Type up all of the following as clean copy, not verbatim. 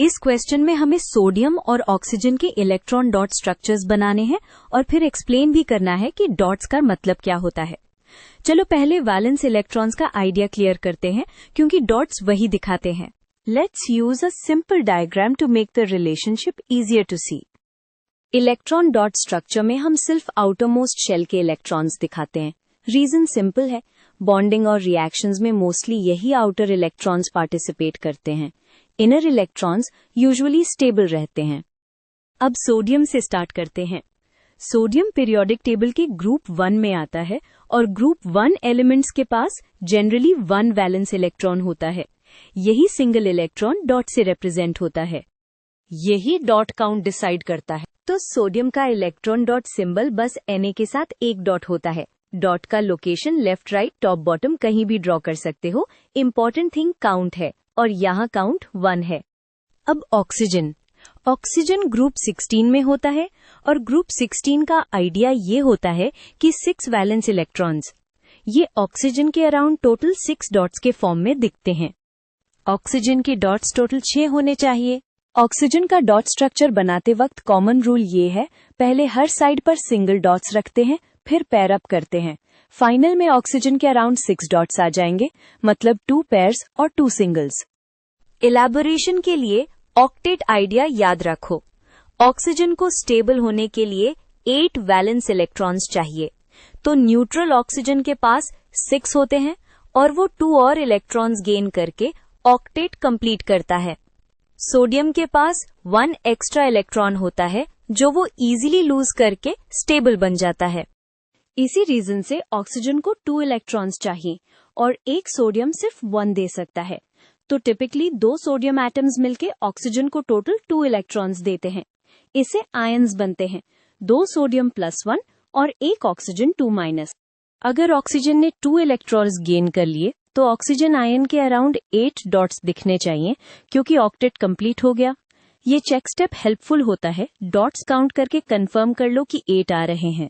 इस क्वेश्चन में हमें सोडियम और ऑक्सीजन के इलेक्ट्रॉन डॉट स्ट्रक्चर्स बनाने हैं और फिर एक्सप्लेन भी करना है कि डॉट्स का मतलब क्या होता है। चलो पहले वैलेंस इलेक्ट्रॉन्स का आइडिया क्लियर करते हैं, क्योंकि डॉट्स वही दिखाते हैं। Let's use a simple diagram to make the relationship easier to see. Electron dot structure में हम सिर्फ आउटर मोस्ट शेल के इलेक्ट्रॉन्स दिखाते हैं। रीजन सिंपल है, बॉन्डिंग और रिएक्शंस में मोस्टली यही आउटर इलेक्ट्रॉन्स पार्टिसिपेट करते हैं। इनर इलेक्ट्रॉन्स यूजुअली स्टेबल रहते हैं। अब सोडियम से स्टार्ट करते हैं। सोडियम पीरियोडिक टेबल के ग्रुप 1 में आता है और ग्रुप 1 एलिमेंट्स के पास जनरली 1 वैलेंस इलेक्ट्रॉन होता है। यही सिंगल इलेक्ट्रॉन डॉट से रिप्रेजेंट होता है। यही डॉट काउंट डिसाइड करता है। तो सोडियम का इलेक्ट्रॉन डॉट सिंबल बस Na के साथ एक डॉट होता है। डॉट का location left right top bottom कहीं भी ड्रॉ कर सकते हो। इम्पोर्टेंट थिंग काउंट है और यहाँ काउंट 1 है। अब ऑक्सीजन। ऑक्सीजन ग्रुप 16 में होता है और ग्रुप 16 का आइडिया ये होता है कि 6 वैलेंस इलेक्ट्रॉन्स, ये ऑक्सीजन के अराउंड टोटल 6 डॉट्स के फॉर्म में दिखते हैं। ऑक्सीजन के डॉट्स टोटल 6 होने चाहिए। ऑक्सीजन का डॉट स्ट्रक्चर बनाते वक्त कॉमन रूल ये है, पहले हर साइड पर सिंगल डॉट्स रखते हैं, फिर पेयर अप करते हैं। फाइनल में ऑक्सीजन के अराउंड 6 डॉट्स आ जाएंगे, मतलब 2 पेयर्स और 2 सिंगल्स। इलैबोरेशन के लिए ऑक्टेट आइडिया याद रखो। ऑक्सीजन को स्टेबल होने के लिए 8 वैलेंस इलेक्ट्रॉन्स चाहिए, तो न्यूट्रल ऑक्सीजन के पास 6 होते हैं और वो 2 और इलेक्ट्रॉन्स गेन करके ऑक्टेट कंप्लीट करता है। सोडियम के पास 1 एक्स्ट्रा इलेक्ट्रॉन होता है, जो वो इजीली लूज करके स्टेबल बन जाता है। इसी रीजन से ऑक्सीजन को 2 इलेक्ट्रॉन्स चाहिए और एक सोडियम सिर्फ 1 दे सकता है। तो टिपिकली 2 सोडियम एटम्स मिलके ऑक्सीजन को टोटल 2 इलेक्ट्रॉन्स देते हैं। इससे आयंस बनते हैं, 2 सोडियम +1 और 1 ऑक्सीजन 2-। अगर ऑक्सीजन ने 2 इलेक्ट्रॉन्स गेन कर लिए तो ऑक्सीजन आयन के अराउंड 8 डॉट्स दिखने चाहिए, क्योंकि ऑक्टेट कंप्लीट हो गया। ये चेक स्टेप हेल्पफुल होता है। डॉट्स काउंट करके कंफर्म कर लो कि 8 आ रहे हैं।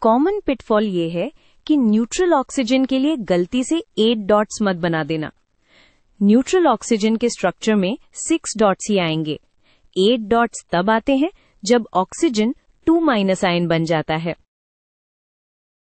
कॉमन पिटफॉल ये है कि न्यूट्रल ऑक्सीजन के लिए गलती से 8 डॉट्स मत बना देना। न्यूट्रल ऑक्सीजन के स्ट्रक्चर में 6 डॉट्स ही आएंगे। 8 डॉट्स तब आते हैं जब ऑक्सीजन 2- आयन बन जाता है।